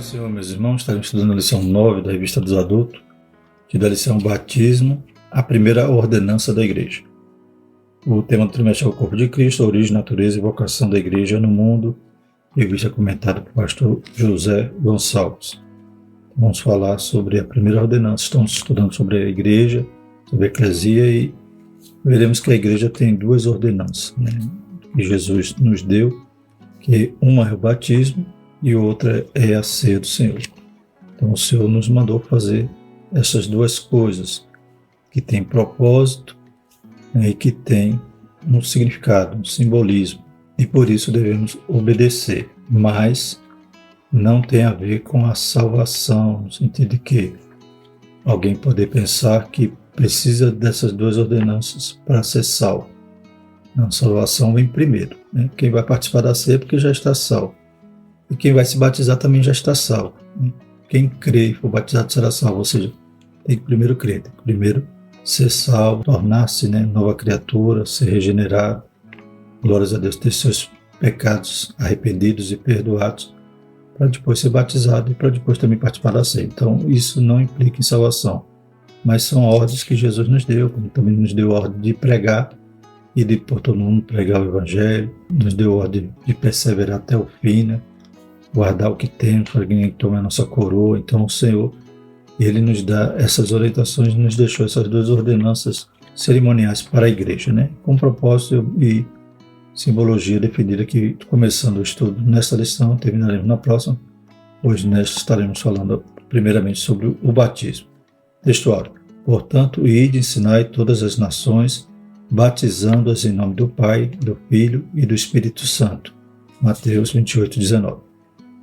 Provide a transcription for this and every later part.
Senhor, meus irmãos, estaremos estudando a lição 9 da Revista dos Adultos, que da lição Batismo, a primeira ordenança da Igreja. O tema do trimestre é o Corpo de Cristo, a origem, natureza e vocação da Igreja no mundo, revista comentada pelo pastor José Gonçalves. Vamos falar sobre a primeira ordenança. Estamos estudando sobre a Igreja, sobre a Eclesia, e veremos que a Igreja tem duas ordenanças, que Jesus nos deu, que uma é o batismo e outra é a ceia do Senhor. Então o Senhor nos mandou fazer essas duas coisas, que tem propósito, e que tem um significado, um simbolismo, e por isso devemos obedecer, mas não tem a ver com a salvação, no sentido de que alguém poder pensar que precisa dessas duas ordenanças para ser salvo. A salvação vem primeiro, Quem vai participar da ceia é porque já está salvo. E quem vai se batizar também já está salvo. Quem crê e for batizado será salvo, ou seja, tem que primeiro crer, tem que primeiro ser salvo, tornar-se nova criatura, ser regenerado, glórias a Deus, ter seus pecados arrependidos e perdoados, para depois ser batizado e para depois também participar da ceia. Então isso não implica em salvação, mas são ordens que Jesus nos deu, como também nos deu a ordem de pregar e de por todo mundo pregar o Evangelho, nos deu a ordem de perseverar até o fim, guardar o que temos para que ninguém tome a nossa coroa. Então o Senhor, Ele nos dá essas orientações, nos deixou essas duas ordenanças cerimoniais para a Igreja, com propósito e simbologia definida, que começando o estudo nesta lição, terminaremos na próxima. Hoje nesta estaremos falando primeiramente sobre o batismo. Textual: portanto, ide, ensinai todas as nações, batizando-as em nome do Pai, do Filho e do Espírito Santo. Mateus 28:19.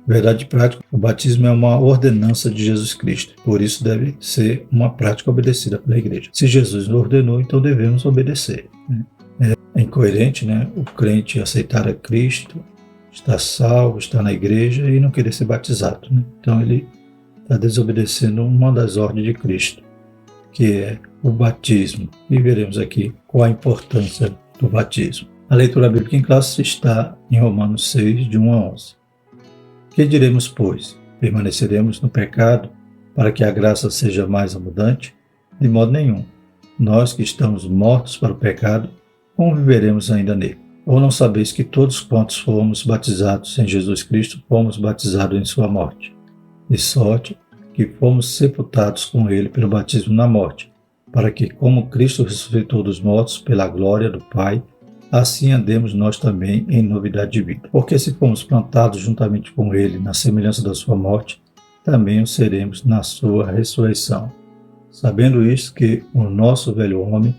Verdade prática: o batismo é uma ordenança de Jesus Cristo, por isso deve ser uma prática obedecida pela Igreja. Se Jesus nos ordenou, então devemos obedecer. É incoerente, o crente aceitar a Cristo, estar salvo, estar na Igreja e não querer ser batizado. Então ele está desobedecendo uma das ordens de Cristo, que é o batismo. E veremos aqui qual a importância do batismo. A leitura bíblica em classe está em Romanos 6, de 1 a 11. Que diremos, pois? Permaneceremos no pecado para que a graça seja mais abundante? De modo nenhum. Nós que estamos mortos para o pecado, como viveremos ainda nele? Ou não sabeis que todos quantos fomos batizados em Jesus Cristo, fomos batizados em sua morte? De sorte que fomos sepultados com ele pelo batismo na morte, para que, como Cristo ressuscitou dos mortos pela glória do Pai, assim andemos nós também em novidade de vida. Porque se fomos plantados juntamente com ele na semelhança da sua morte, também o seremos na sua ressurreição. Sabendo isto, que o nosso velho homem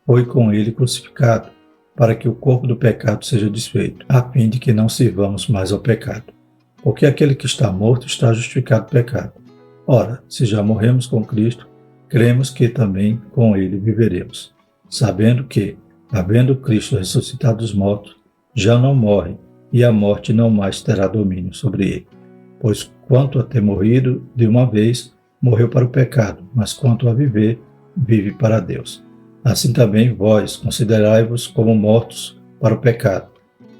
foi com ele crucificado, para que o corpo do pecado seja desfeito, a fim de que não sirvamos mais ao pecado. Porque aquele que está morto está justificado do pecado. Ora, se já morremos com Cristo, cremos que também com ele viveremos, sabendo que, havendo Cristo ressuscitado dos mortos, já não morre, e a morte não mais terá domínio sobre ele. Pois quanto a ter morrido de uma vez, morreu para o pecado, mas quanto a viver, vive para Deus. Assim também vós considerai-vos como mortos para o pecado,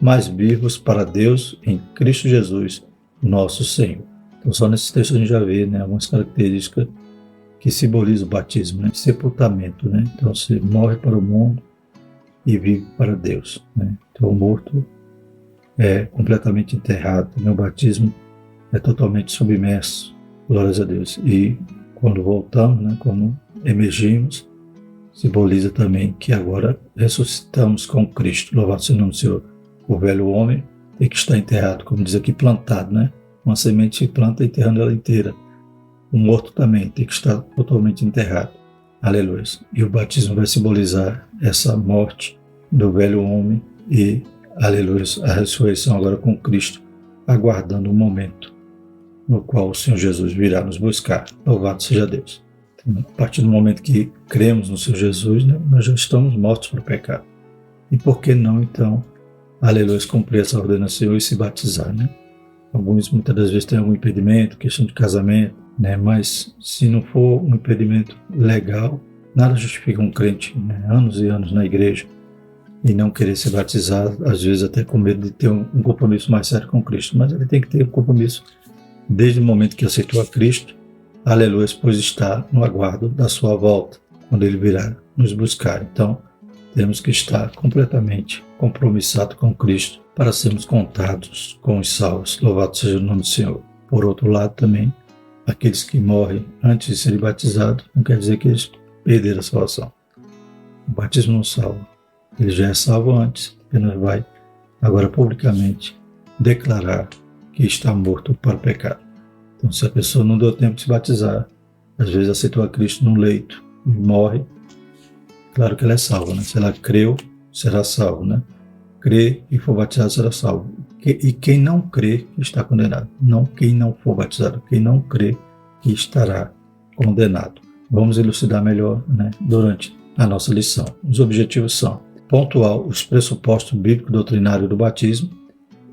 mas vivos para Deus em Cristo Jesus, nosso Senhor. Então só nesse texto a gente já vê algumas características que simbolizam o batismo, sepultamento. Então você morre para o mundo e vive para Deus. Então o morto é completamente enterrado. O batismo é totalmente submerso, glórias a Deus. E quando voltamos, quando emergimos, simboliza também que agora ressuscitamos com Cristo. Louvado seja o nome do Senhor. O velho homem tem que estar enterrado, como diz aqui, plantado. Uma semente se planta enterrando ela inteira. O morto também tem que estar totalmente enterrado. Aleluia. E o batismo vai simbolizar essa morte do velho homem e, aleluia, a ressurreição agora com Cristo, aguardando o momento no qual o Senhor Jesus virá nos buscar. Louvado seja Deus. Então, a partir do momento que cremos no Senhor Jesus, nós já estamos mortos para o pecado. E por que não, então, aleluia, cumprir essa ordem do Senhor e se batizar, Alguns, muitas das vezes, têm algum impedimento, questão de casamento, mas se não for um impedimento legal, nada justifica um crente, anos e anos na igreja, e não querer ser batizado, às vezes até com medo de ter um compromisso mais sério com Cristo. Mas ele tem que ter um compromisso desde o momento que aceitou a Cristo, aleluia, pois está no aguardo da sua volta, quando ele virá nos buscar. Então, temos que estar completamente compromissados com Cristo para sermos contados com os salvos. Louvado seja o nome do Senhor. Por outro lado, também, aqueles que morrem antes de serem batizados, não quer dizer que eles perderam a salvação. O batismo não salva. Ele já é salvo antes, apenas vai agora publicamente declarar que está morto para o pecado. Então, se a pessoa não deu tempo de se batizar, às vezes aceitou a Cristo no leito e morre, claro que ela é salva, né? Se ela creu, será salvo, né? Crê e for batizado, será salvo. E quem não crê, está condenado. Não quem não for batizado, quem não crê, que estará condenado. Vamos elucidar melhor, né, durante a nossa lição. Os objetivos são pontuar os pressupostos bíblicos doutrinários do batismo,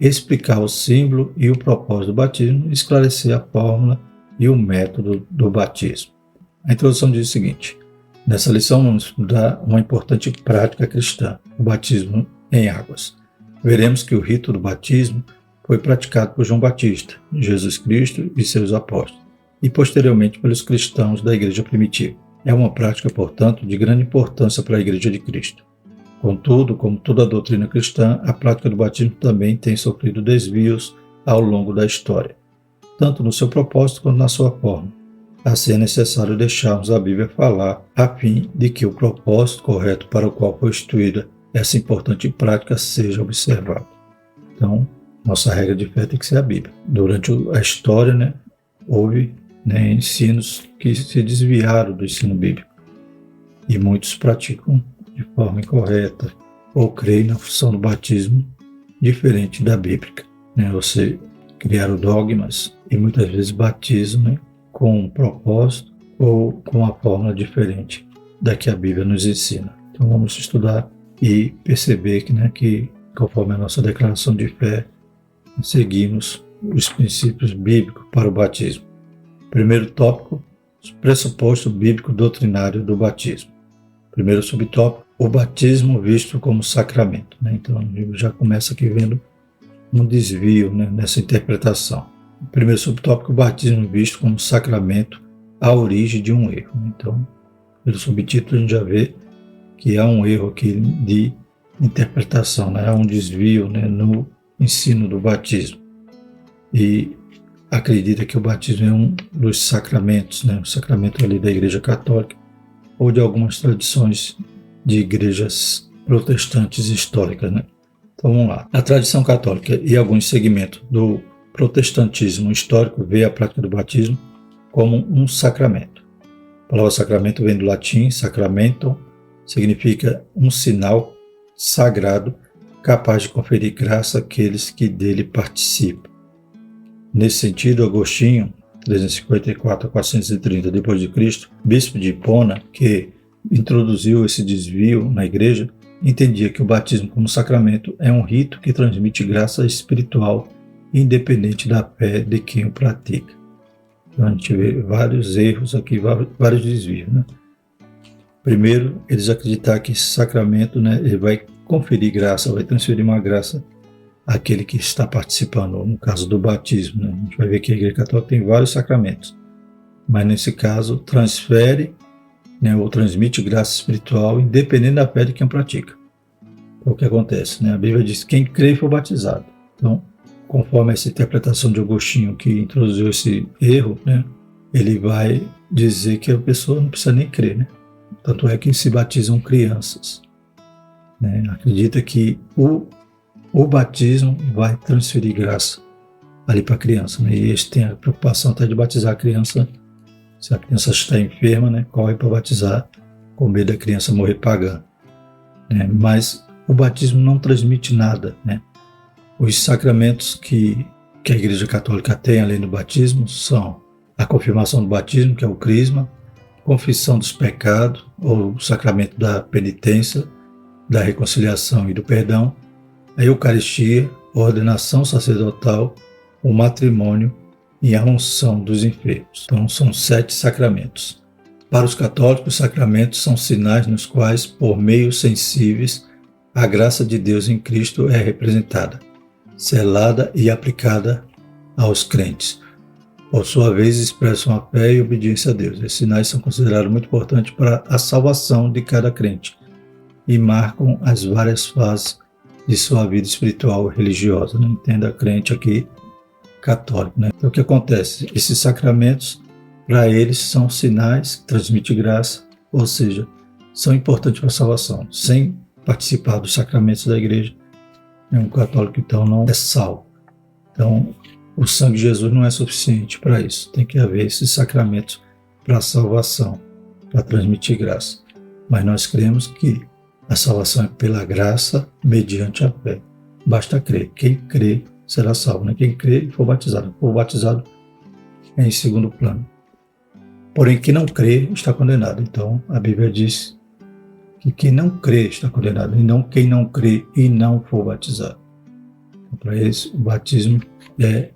explicar o símbolo e o propósito do batismo, esclarecer a fórmula e o método do batismo. A introdução diz o seguinte: nessa lição vamos estudar uma importante prática cristã, o batismo em águas. Veremos que o rito do batismo foi praticado por João Batista, Jesus Cristo e seus apóstolos, e posteriormente pelos cristãos da igreja primitiva. É uma prática, portanto, de grande importância para a igreja de Cristo. Contudo, como toda a doutrina cristã, a prática do batismo também tem sofrido desvios ao longo da história, tanto no seu propósito quanto na sua forma. Assim é necessário deixarmos a Bíblia falar, a fim de que o propósito correto para o qual foi instituída essa importante prática seja observado. Então, nossa regra de fé tem que ser a Bíblia. Durante a história, né, houve, né, ensinos que se desviaram do ensino bíblico, e muitos praticam de forma incorreta ou creem na função do batismo diferente da bíblica, né? Você criaram dogmas e muitas vezes batizam, né, com um propósito ou com uma fórmula diferente da que a Bíblia nos ensina. Então vamos estudar e perceber que, né, que conforme a nossa declaração de fé, seguimos os princípios bíblicos para o batismo. Primeiro tópico, os pressupostos bíblicos doutrinários do batismo. Primeiro subtópico, o batismo visto como sacramento, né? Então, o livro já começa aqui vendo um desvio, né, nessa interpretação. O primeiro subtópico, o batismo visto como sacramento, a origem de um erro. Então, pelo subtítulo, a gente já vê que há um erro aqui de interpretação, né? Há um desvio, né, no ensino do batismo. E acredita que o batismo é um dos sacramentos, né? O sacramento ali da Igreja Católica, ou de algumas tradições de igrejas protestantes históricas, né? Então vamos lá. A tradição católica e alguns segmentos do protestantismo histórico vê a prática do batismo como um sacramento. A palavra sacramento vem do latim, sacramento, significa um sinal sagrado capaz de conferir graça àqueles que dele participam. Nesse sentido, Agostinho, 354 a 430 d.C., bispo de Hipona, que introduziu esse desvio na igreja, entendia que o batismo como sacramento é um rito que transmite graça espiritual independente da fé de quem o pratica. Então a gente vê vários erros aqui, vários desvios, né? Primeiro, eles acreditam que esse sacramento, né, ele vai conferir graça, vai transferir uma graça àquele que está participando, no caso do batismo, né? A gente vai ver que a Igreja Católica tem vários sacramentos, mas nesse caso transfere, né, ou transmite graça espiritual independente da fé de quem pratica. Então, o que acontece, né? A Bíblia diz: quem crê e for batizado. Então, conforme essa interpretação de Agostinho, que introduziu esse erro, né, ele vai dizer que a pessoa não precisa nem crer, né? Tanto é que se batizam crianças, né? Acredita que o batismo vai transferir graça ali para a criança, né? E eles têm a preocupação até de batizar a criança. Se a criança está enferma, né, corre para batizar, com medo da criança morrer pagã, né? Mas o batismo não transmite nada, né? Os sacramentos que a Igreja Católica tem além do batismo são a confirmação do batismo, que é o crisma, confissão dos pecados, ou o sacramento da penitência, da reconciliação e do perdão, a Eucaristia, a ordenação sacerdotal, o matrimônio e a unção dos enfermos. Então são 7 sacramentos. Para os católicos, os sacramentos são sinais nos quais, por meios sensíveis, a graça de Deus em Cristo é representada, selada e aplicada aos crentes. por sua vez, expressam a fé e obediência a Deus. Esses sinais são considerados muito importantes para a salvação de cada crente e marcam as várias fases de sua vida espiritual e religiosa. Né? Entenda crente aqui, católico. Né? Então, o que acontece? Esses sacramentos, para eles, são sinais que transmitem graça, ou seja, são importantes para a salvação. Sem participar dos sacramentos da igreja, um católico, então, não é salvo. Então, o sangue de Jesus não é suficiente para isso. Tem que haver esses sacramentos para a salvação, para transmitir graça. Mas nós cremos que a salvação é pela graça, mediante a fé. Basta crer. Quem crê será salvo. Né? Quem crê e for batizado. For batizado é em segundo plano. Porém, quem não crê está condenado. Então, a Bíblia diz que quem não crê está condenado, e não quem não crê e não for batizado. Então, para eles, o batismo é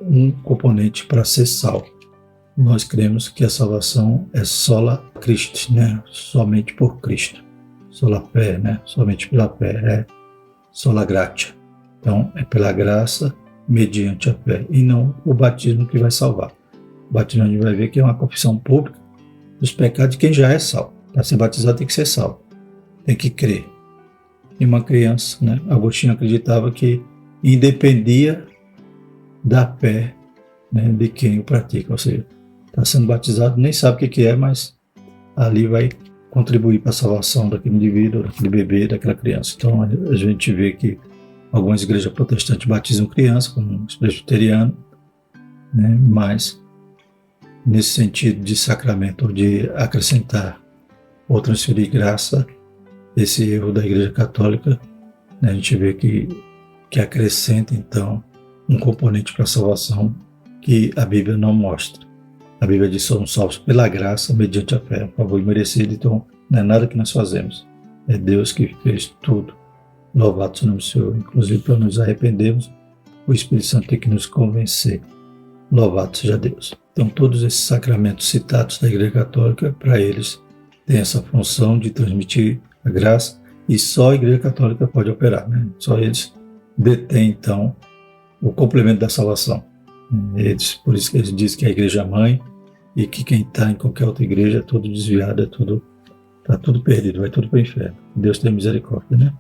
um componente para ser salvo. Nós cremos que a salvação é sola Christi, né? Somente por Cristo. Sola fé, né? Somente pela fé, é sola gratia. Então, é pela graça mediante a fé, e não o batismo que vai salvar. O batismo a gente vai ver que é uma confissão pública dos pecados de quem já é salvo. Para ser batizado tem que ser salvo, tem que crer. E uma criança, né? Agostinho acreditava que independia da fé, né, de quem o pratica, ou seja, está sendo batizado, nem sabe o que é, mas ali vai contribuir para a salvação daquele indivíduo, daquele bebê, daquela criança. Então a gente vê que algumas igrejas protestantes batizam criança, como os presbiterianos, né, mas nesse sentido de sacramento, de acrescentar ou transferir graça, esse erro da igreja católica, né, a gente vê que acrescenta então um componente para a salvação que a Bíblia não mostra. A Bíblia diz que somos salvos pela graça, mediante a fé, um favor imerecido, então não é nada que nós fazemos, é Deus que fez tudo. Louvado seja o nome do Senhor. Inclusive, para nos arrependermos, o Espírito Santo tem que nos convencer. Louvado seja Deus. Então, todos esses sacramentos citados da Igreja Católica, para eles, têm essa função de transmitir a graça, e só a Igreja Católica pode operar, né? Só eles detêm, então, o complemento da salvação. Por isso que eles dizem que é a igreja mãe, e que quem está em qualquer outra igreja é tudo desviado, está tudo perdido, vai tudo para o inferno. Deus tem misericórdia, né?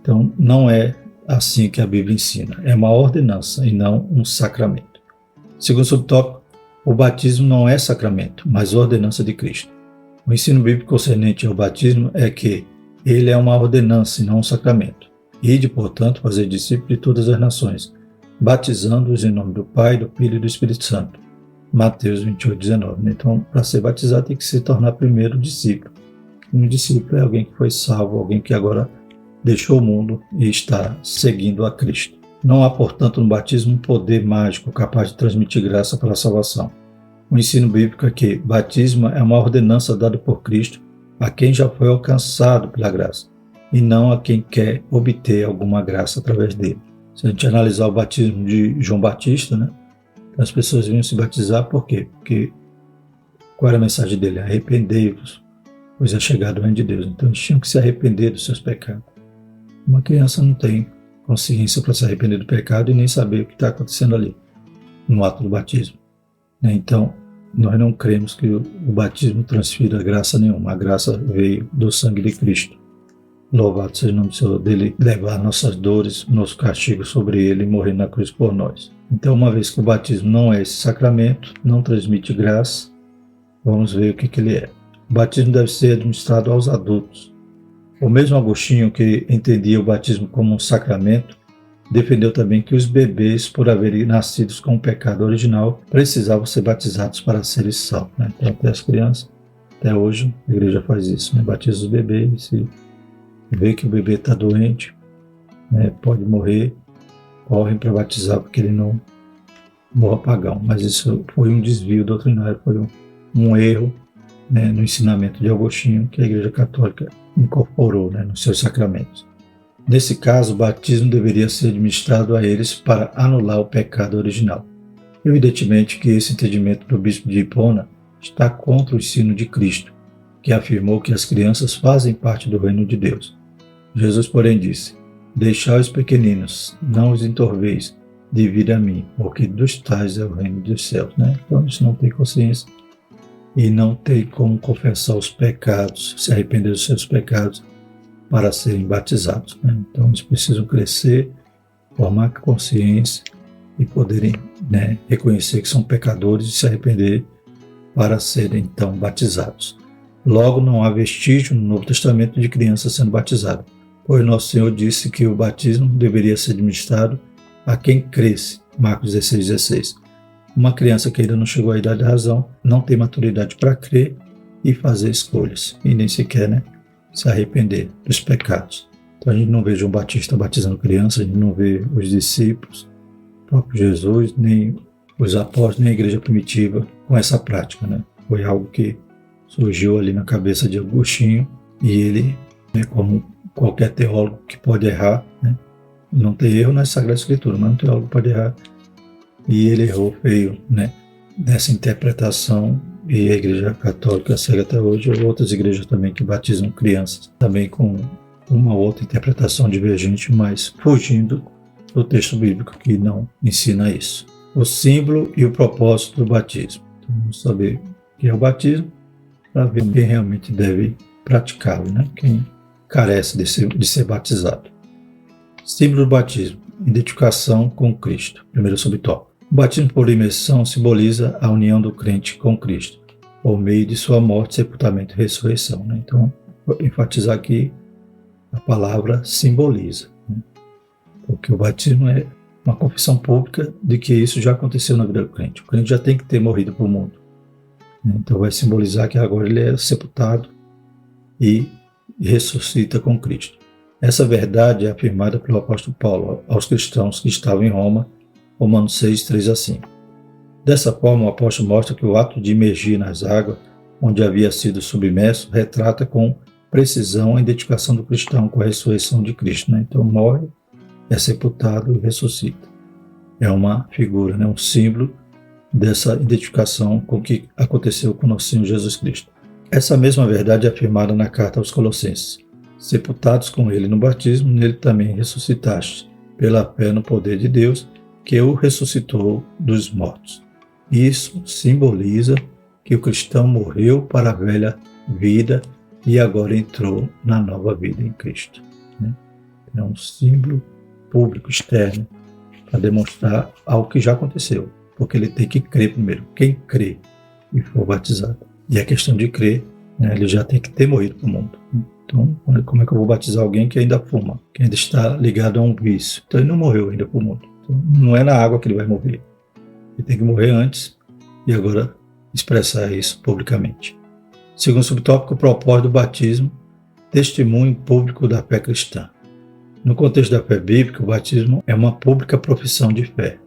Então, não é assim que a Bíblia ensina. É uma ordenança e não um sacramento. Segundo subtópico, o batismo não é sacramento, mas ordenança de Cristo. O ensino bíblico concernente ao batismo é que ele é uma ordenança e não um sacramento. Ide, portanto, fazer discípulos de todas as nações, batizando-os em nome do Pai, do Filho e do Espírito Santo. Mateus 28, 19. Então, para ser batizado, tem que se tornar primeiro discípulo. Um discípulo é alguém que foi salvo, alguém que agora deixou o mundo e está seguindo a Cristo. Não há, portanto, no batismo um poder mágico capaz de transmitir graça para a salvação. O ensino bíblico é que batismo é uma ordenança dada por Cristo a quem já foi alcançado pela graça, e não a quem quer obter alguma graça através dele. Se a gente analisar o batismo de João Batista, né, as pessoas vinham se batizar por quê? Porque qual era a mensagem dele? Arrependei-vos, pois é chegado o reino de Deus. Então eles tinham que se arrepender dos seus pecados. Uma criança não tem consciência para se arrepender do pecado e nem saber o que está acontecendo ali, no ato do batismo. Então, nós não cremos que o batismo transfira graça nenhuma. A graça veio do sangue de Cristo. Louvado seja o nome do Senhor, dele levar nossas dores, nosso castigo sobre ele e morrer na cruz por nós. Então, uma vez que o batismo não é esse sacramento, não transmite graça, vamos ver o que ele é. O batismo deve ser administrado aos adultos. O mesmo Agostinho, que entendia o batismo como um sacramento, defendeu também que os bebês, por haverem nascidos com o pecado original, precisavam ser batizados para serem salvos. Né? Então, até as crianças, até hoje, a igreja faz isso, né? Batiza os bebês, se vê que o bebê está doente, né? Pode morrer, correm para batizar porque ele não morra pagão. Mas isso foi um desvio doutrinário, foi um erro, né, no ensinamento de Agostinho, que a Igreja Católica incorporou, né, nos seus sacramentos. Nesse caso, o batismo deveria ser administrado a eles para anular o pecado original. Evidentemente que esse entendimento do bispo de Hipona está contra o ensino de Cristo, que afirmou que as crianças fazem parte do reino de Deus. Jesus, porém, disse: deixai os pequeninos, não os entorveis, de vir a mim, porque dos tais é o reino dos céus, né? Então eles não têm consciência e não tem como confessar os pecados, se arrepender dos seus pecados para serem batizados, né? Então eles precisam crescer, formar consciência e poderem, né, reconhecer que são pecadores e se arrepender para serem então batizados. Logo, não há vestígio no Novo Testamento de criança sendo batizada, pois nosso Senhor disse que o batismo deveria ser administrado a quem cresce, Marcos 16,16. Uma criança que ainda não chegou à idade da razão, não tem maturidade para crer e fazer escolhas, e nem sequer, né, se arrepender dos pecados. Então a gente não vê João Batista batizando crianças, a gente não vê os discípulos, o próprio Jesus, nem os apóstolos, nem a igreja primitiva com essa prática, né? Foi algo que surgiu ali na cabeça de Agostinho e ele, né, como qualquer teólogo que pode errar, né? Não tem erro na Sagrada Escritura, mas um teólogo pode errar. E ele errou feio, né, nessa interpretação, e a Igreja Católica segue até hoje, ou outras igrejas também que batizam crianças, também com uma outra interpretação divergente, mas fugindo do texto bíblico que não ensina isso. O símbolo e o propósito do batismo. Então, vamos saber o que é o batismo, para ver quem realmente deve praticá-lo, né? Quem carece de ser batizado. Símbolo do batismo, identificação com Cristo. Primeiro subtópico. O batismo por imersão simboliza a união do crente com Cristo, por meio de sua morte, sepultamento e ressurreição, né? Então, vou enfatizar aqui a palavra simboliza, né? Porque o batismo é uma confissão pública de que isso já aconteceu na vida do crente. O crente já tem que ter morrido para o mundo, né? Então vai simbolizar que agora ele é sepultado e ressuscita com Cristo. Essa verdade é afirmada pelo apóstolo Paulo aos cristãos que estavam em Roma, Romanos 6, 3 a 5. Dessa forma, o apóstolo mostra que o ato de imergir nas águas, onde havia sido submerso, retrata com precisão a identificação do cristão com a ressurreição de Cristo, né? Então morre, é sepultado e ressuscita. É uma figura, né? Um símbolo dessa identificação com o que aconteceu com o nosso Senhor Jesus Cristo. Essa mesma verdade é afirmada na carta aos Colossenses. Sepultados com ele no batismo, nele também ressuscitaste, pela fé no poder de Deus, que o ressuscitou dos mortos. Isso simboliza que o cristão morreu para a velha vida e agora entrou na nova vida em Cristo, né? É um símbolo público externo para demonstrar algo que já aconteceu, porque ele tem que crer primeiro. Quem crê e for batizado. E a questão de crer, né, ele já tem que ter morrido para o mundo. Então, como é que eu vou batizar alguém que ainda fuma, que ainda está ligado a um vício? Então ele não morreu ainda para o mundo. Então, não é na água que ele vai morrer. Ele tem que morrer antes e agora expressar isso publicamente. Segundo subtópico, o propósito do batismo, testemunho público da fé cristã. No contexto da fé bíblica, o batismo é uma pública profissão de fé.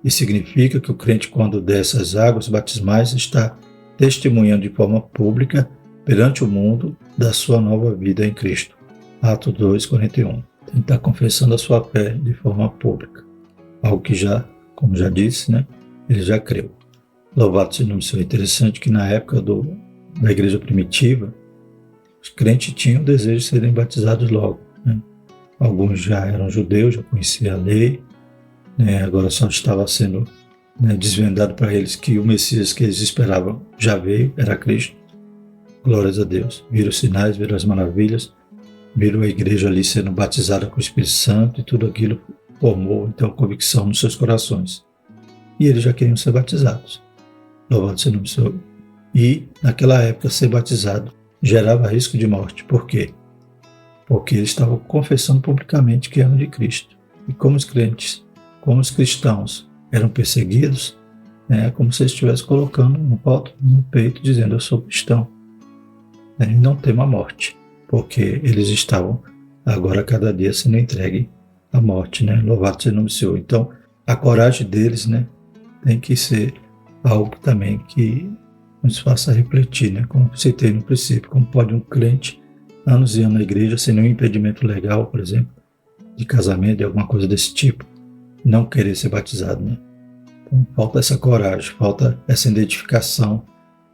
E significa que o crente, quando desce as águas batismais, está testemunhando de forma pública perante o mundo da sua nova vida em Cristo. Atos 2, 41. Ele está confessando a sua fé de forma pública. Algo que já, como já disse, né, ele já creu. Louvado seja o nome do Senhor. Interessante que na época da igreja primitiva, os crentes tinham o desejo de serem batizados logo, né? Alguns já eram judeus, já conheciam a lei, né? Agora só estava sendo, né, desvendado para eles que o Messias que eles esperavam já veio, era Cristo. Glórias a Deus. Viram os sinais, viram as maravilhas, viram a igreja ali sendo batizada com o Espírito Santo e tudo aquilo formou então convicção nos seus corações. E eles já queriam ser batizados. Louvado seja o nome do Senhor. E naquela época ser batizado gerava risco de morte. Por quê? Porque eles estavam confessando publicamente que eram de Cristo. E como os crentes, como os cristãos eram perseguidos, é como se eles estivessem colocando um rótulo no peito dizendo eu sou cristão. E não tema a morte, porque eles estavam agora cada dia sendo entregues à morte, né? Louvado seja o nome do Senhor. Então, a coragem deles, né, tem que ser algo também que nos faça refletir, né? Como citei no princípio, como pode um crente anos e anos na igreja sem nenhum impedimento legal, por exemplo, de casamento, de alguma coisa desse tipo, não querer ser batizado, né? Então, falta essa coragem, falta essa identificação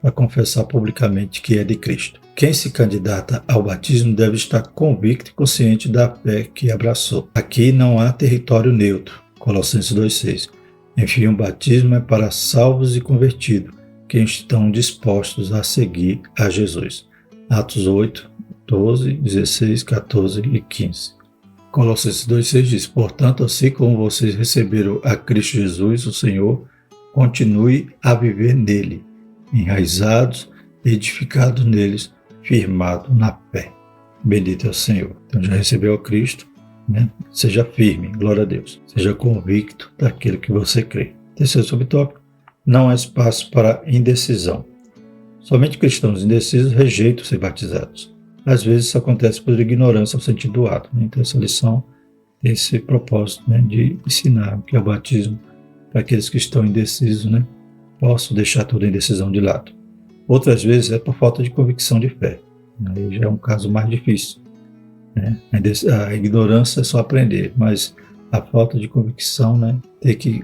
para confessar publicamente que é de Cristo. Quem se candidata ao batismo deve estar convicto e consciente da fé que abraçou. Aqui não há território neutro. Colossenses 2,6. Enfim, o batismo é para salvos e convertidos, que estão dispostos a seguir a Jesus. Atos 8, 12, 16, 14 e 15. Colossenses 2,6 diz: portanto, assim como vocês receberam a Cristo Jesus, o Senhor, continue a viver nele, enraizados, edificados neles, firmado na fé. Bendito é o Senhor. Então já recebeu a Cristo, né? Seja firme, glória a Deus. Seja convicto daquilo que você crê. Terceiro subtópico: não há espaço para indecisão. Somente cristãos indecisos rejeitam ser batizados. Às vezes isso acontece por ignorância ao sentido do ato. Né? Então essa lição tem esse propósito, né, de ensinar o que é o batismo para aqueles que estão indecisos, né? Posso deixar toda a indecisão de lado. Outras vezes é por falta de convicção de fé. Aí já é um caso mais difícil. Né? A ignorância é só aprender, mas a falta de convicção, né, tem que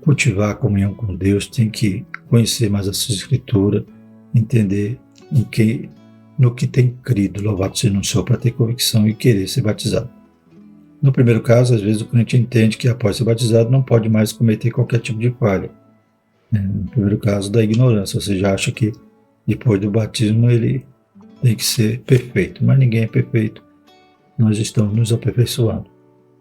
cultivar a comunhão com Deus, tem que conhecer mais a sua escritura, entender no que tem crido, louvado seja o Senhor, para ter convicção e querer ser batizado. No primeiro caso, às vezes o crente entende que após ser batizado não pode mais cometer qualquer tipo de falha. No primeiro caso da ignorância, você já acha que depois do batismo ele tem que ser perfeito, mas ninguém é perfeito. Nós estamos nos aperfeiçoando.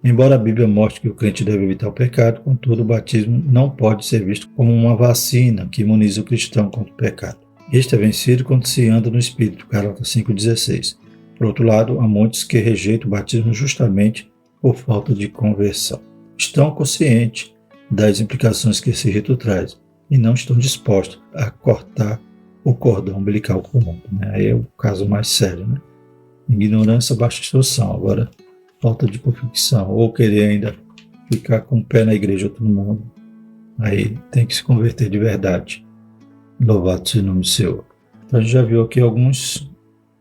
Embora a Bíblia mostre que o crente deve evitar o pecado, contudo o batismo não pode ser visto como uma vacina que imuniza o cristão contra o pecado. Este é vencido quando se anda no Espírito, Gálatas 5,16. Por outro lado, há muitos que rejeitam o batismo justamente por falta de conversão. Estão conscientes das implicações que esse rito traz e não estão dispostos a cortar o cordão umbilical comum. Aí é o caso mais sério. Né? Ignorância, baixa instrução. Agora, falta de convicção ou querer ainda ficar com o pé na igreja outro mundo. Aí tem que se converter de verdade. Louvado seja o nome do Senhor. Então a gente já viu aqui alguns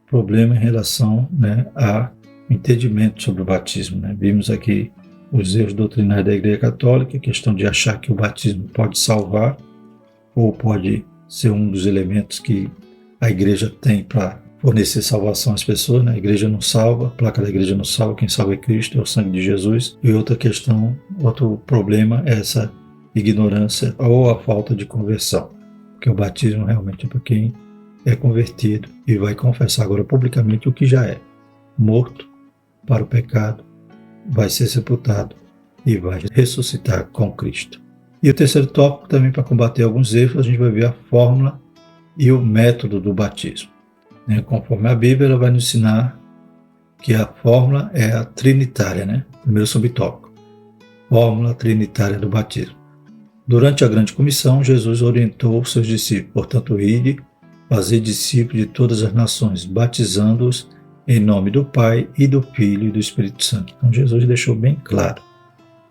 problemas em relação, né, a entendimento sobre o batismo. Né? Vimos aqui os erros doutrinários da Igreja Católica, a questão de achar que o batismo pode salvar ou pode ser um dos elementos que a igreja tem para fornecer salvação às pessoas. Né? A igreja não salva, a placa da igreja não salva, quem salva é Cristo, é o sangue de Jesus. E outra questão, outro problema é essa ignorância ou a falta de conversão. Porque o batismo realmente é para quem é convertido e vai confessar agora publicamente o que já é. Morto para o pecado, vai ser sepultado e vai ressuscitar com Cristo. E o terceiro tópico, também para combater alguns erros, a gente vai ver a fórmula e o método do batismo. Conforme a Bíblia, ela vai nos ensinar que a fórmula é a trinitária, né? Primeiro subtópico. Fórmula trinitária do batismo. Durante a grande comissão, Jesus orientou seus discípulos, portanto, ide, fazer discípulos de todas as nações, batizando-os em nome do Pai e do Filho e do Espírito Santo. Então, Jesus deixou bem claro,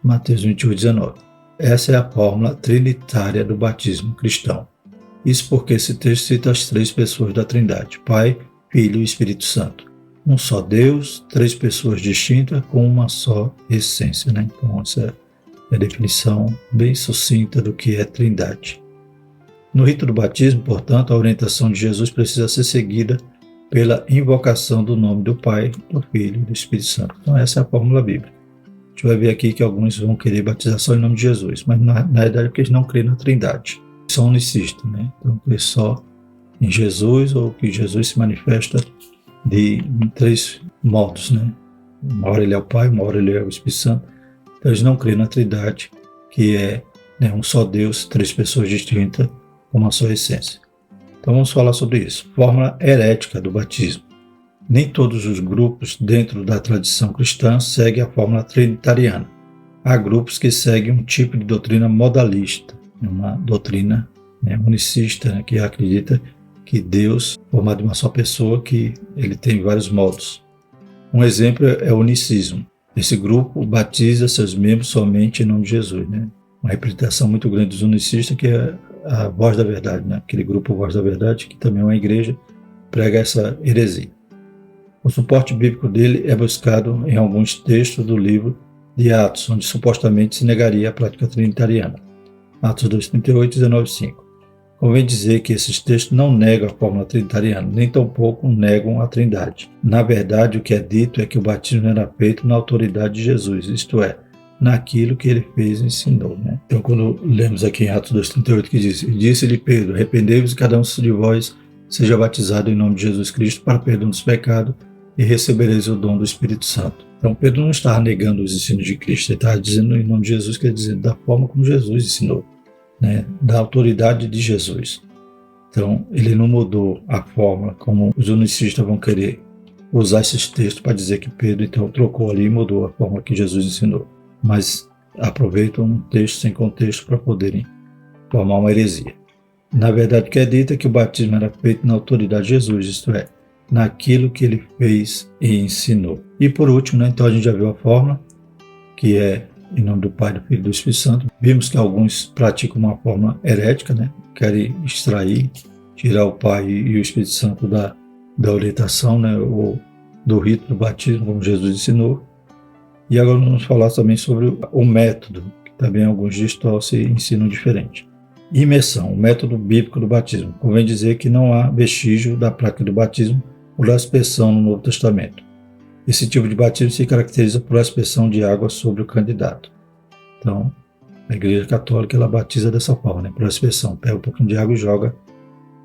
Mateus 21:19. Essa é a fórmula trinitária do batismo cristão. Isso porque esse texto cita as três pessoas da Trindade, Pai, Filho e Espírito Santo. Um só Deus, três pessoas distintas com uma só essência. Né? Então, essa é a definição bem sucinta do que é Trindade. No rito do batismo, portanto, a orientação de Jesus precisa ser seguida pela invocação do nome do Pai, do Filho e do Espírito Santo. Então essa é a fórmula bíblica. A gente vai ver aqui que alguns vão querer batizar só em nome de Jesus, mas na verdade é porque eles não creem na Trindade. São unicistas, né? Então crê só em Jesus, ou que Jesus se manifesta em três modos, né? Uma hora ele é o Pai, uma hora ele é o Espírito Santo. Então eles não creem na Trindade, que é, né, um só Deus, três pessoas distintas, com uma só essência. Então vamos falar sobre isso. Fórmula herética do batismo. Nem todos os grupos dentro da tradição cristã seguem a fórmula trinitariana. Há grupos que seguem um tipo de doutrina modalista, uma doutrina, né, unicista, né, que acredita que Deus, formado de uma só pessoa, que ele tem vários modos. Um exemplo é o unicismo. Esse grupo batiza seus membros somente em nome de Jesus. Né? Uma representação muito grande dos unicistas, que é a Voz da Verdade, né? Aquele grupo Voz da Verdade, que também é uma igreja, prega essa heresia. O suporte bíblico dele é buscado em alguns textos do livro de Atos, onde supostamente se negaria a prática trinitariana. Atos 2:38 e 19:5. Convém dizer que esses textos não negam a fórmula trinitariana, nem tampouco negam a Trindade. Na verdade, o que é dito é que o batismo era feito na autoridade de Jesus, isto é, naquilo que ele fez e ensinou, né? Então, quando lemos aqui em Atos 2,38, que diz: disse-lhe Pedro, arrependei-vos e cada um de vós seja batizado em nome de Jesus Cristo para perdão dos pecados e recebereis o dom do Espírito Santo. Então, Pedro não estava negando os ensinos de Cristo, ele estava dizendo em nome de Jesus, quer dizer, da forma como Jesus ensinou, né? Da autoridade de Jesus. Então, ele não mudou a forma como os unicistas vão querer usar esses textos para dizer que Pedro, então, trocou ali e mudou a forma que Jesus ensinou. Mas aproveitam um texto sem contexto para poderem formar uma heresia. Na verdade, o que é dito é que o batismo era feito na autoridade de Jesus, isto é, naquilo que ele fez e ensinou. E por último, né, então a gente já viu a fórmula, que é em nome do Pai, do Filho e do Espírito Santo. Vimos que alguns praticam uma fórmula herética, né, querem extrair, tirar o Pai e o Espírito Santo da orientação, né, ou do rito do batismo, como Jesus ensinou. E agora vamos falar também sobre o método, que também alguns distorcem e ensinam diferente. Imersão, o método bíblico do batismo. Convém dizer que não há vestígio da prática do batismo por aspersão no Novo Testamento. Esse tipo de batismo se caracteriza por aspersão de água sobre o candidato. Então, a Igreja Católica ela batiza dessa forma, né, por aspersão. Pega um pouquinho de água e joga,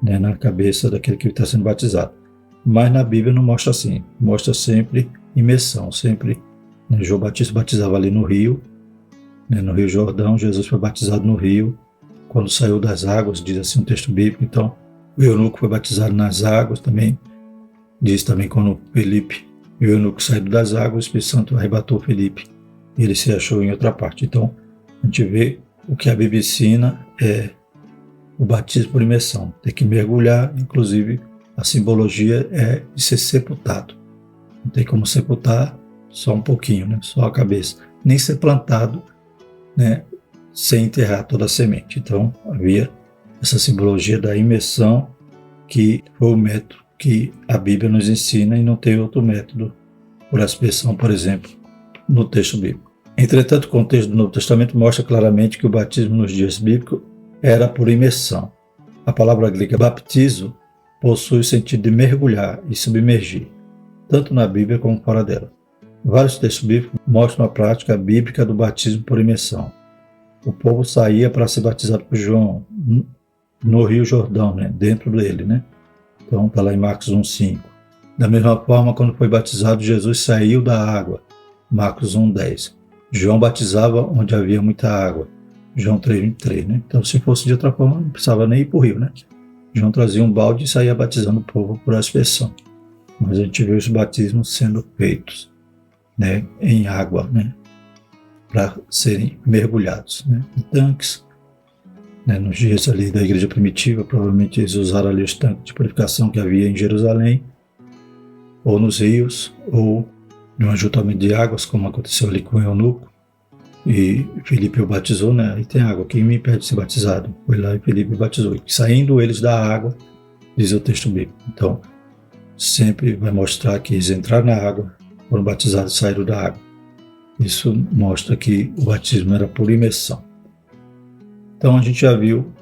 né, na cabeça daquele que está sendo batizado. Mas na Bíblia não mostra assim. Mostra sempre imersão, sempre. Né, João Batista batizava ali no rio, né, no Rio Jordão. Jesus foi batizado no rio. Quando saiu das águas, diz assim um texto bíblico. Então, o eunuco foi batizado nas águas também. Diz também quando Felipe, o eunuco saiu das águas, o Espírito Santo arrebatou Felipe e ele se achou em outra parte. Então, a gente vê o que a Bíblia ensina é o batismo por imersão. Tem que mergulhar, inclusive a simbologia é de ser sepultado. Não tem como sepultar só um pouquinho, né? Só a cabeça. Nem ser plantado, né? Sem enterrar toda a semente. Então, havia essa simbologia da imersão, que foi o método que a Bíblia nos ensina e não tem outro método por aspersão, por exemplo, no texto bíblico. Entretanto, o contexto do Novo Testamento mostra claramente que o batismo nos dias bíblicos era por imersão. A palavra grega baptizo possui o sentido de mergulhar e submergir, tanto na Bíblia como fora dela. Vários textos bíblicos mostram a prática bíblica do batismo por imersão. O povo saía para ser batizado por João no Rio Jordão, né? Dentro dele, né? Então está lá em Marcos 1,5. Da mesma forma, quando foi batizado, Jesus saiu da água, Marcos 1,10. João batizava onde havia muita água, João 3,23, né? Então, se fosse de outra forma, não precisava nem ir para o rio, né? João trazia um balde e saía batizando o povo por aspersão. Mas a gente vê os batismos sendo feitos, né, em água, né, para serem mergulhados, né, em tanques. Né, nos dias ali da igreja primitiva, provavelmente eles usaram ali os tanques de purificação que havia em Jerusalém, ou nos rios, ou no ajuntamento de águas, como aconteceu ali com o eunuco. E Felipe o batizou, né? Aí tem água, quem me impede de ser batizado? Foi lá e Felipe o batizou. E saindo eles da água, diz o texto bíblico. Então, sempre vai mostrar que eles entraram na água, foram batizados e saíram da água. Isso mostra que o batismo era por imersão. Então, a gente já viu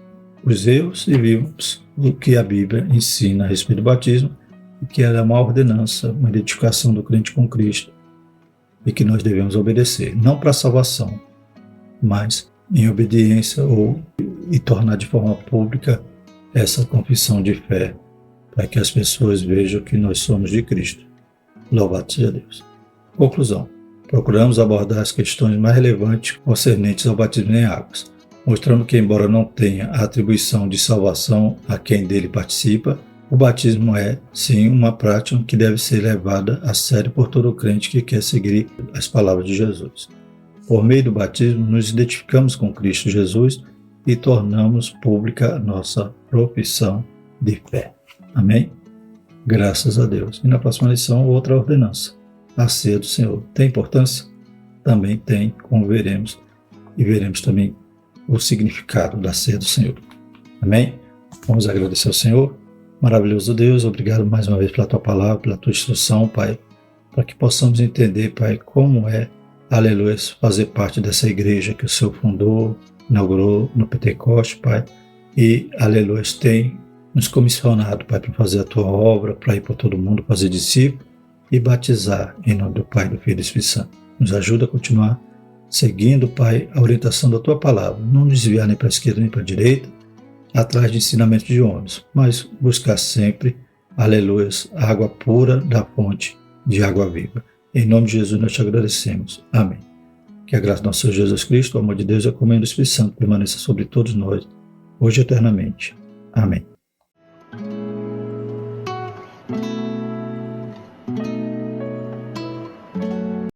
os erros e vimos o que a Bíblia ensina a respeito do batismo, e que ela é uma ordenança, uma identificação do crente com Cristo, e que nós devemos obedecer, não para salvação, mas em obediência e tornar de forma pública essa confissão de fé, para que as pessoas vejam que nós somos de Cristo. Louvado seja Deus. Conclusão. Procuramos abordar as questões mais relevantes concernentes ao batismo em águas, mostrando que, embora não tenha a atribuição de salvação a quem dele participa, o batismo é, sim, uma prática que deve ser levada a sério por todo crente que quer seguir as palavras de Jesus. Por meio do batismo, nos identificamos com Cristo Jesus e tornamos pública a nossa profissão de fé. Amém? Graças a Deus. E na próxima lição, outra ordenança. A ceia do Senhor. Tem importância? Também tem, como veremos. E veremos também o significado da ceia do Senhor. Amém? Vamos agradecer ao Senhor. Maravilhoso Deus, obrigado mais uma vez pela Tua palavra, pela Tua instrução, Pai, para que possamos entender, Pai, como é, aleluia, fazer parte dessa igreja que o Senhor fundou, inaugurou no Pentecoste, Pai, e, aleluia, tem nos comissionado, Pai, para fazer a Tua obra, para ir por todo mundo, fazer discípulo e batizar em nome do Pai, do Filho e do Espírito Santo. Nos ajuda a continuar seguindo, Pai, a orientação da Tua palavra, não nos desviar nem para a esquerda nem para a direita, atrás de ensinamentos de homens, mas buscar sempre, aleluia, a água pura da fonte de água viva. Em nome de Jesus nós te agradecemos. Amém. Que a graça do nosso Senhor Jesus Cristo, o amor de Deus e a comunhão do Espírito Santo permaneça sobre todos nós, hoje e eternamente. Amém.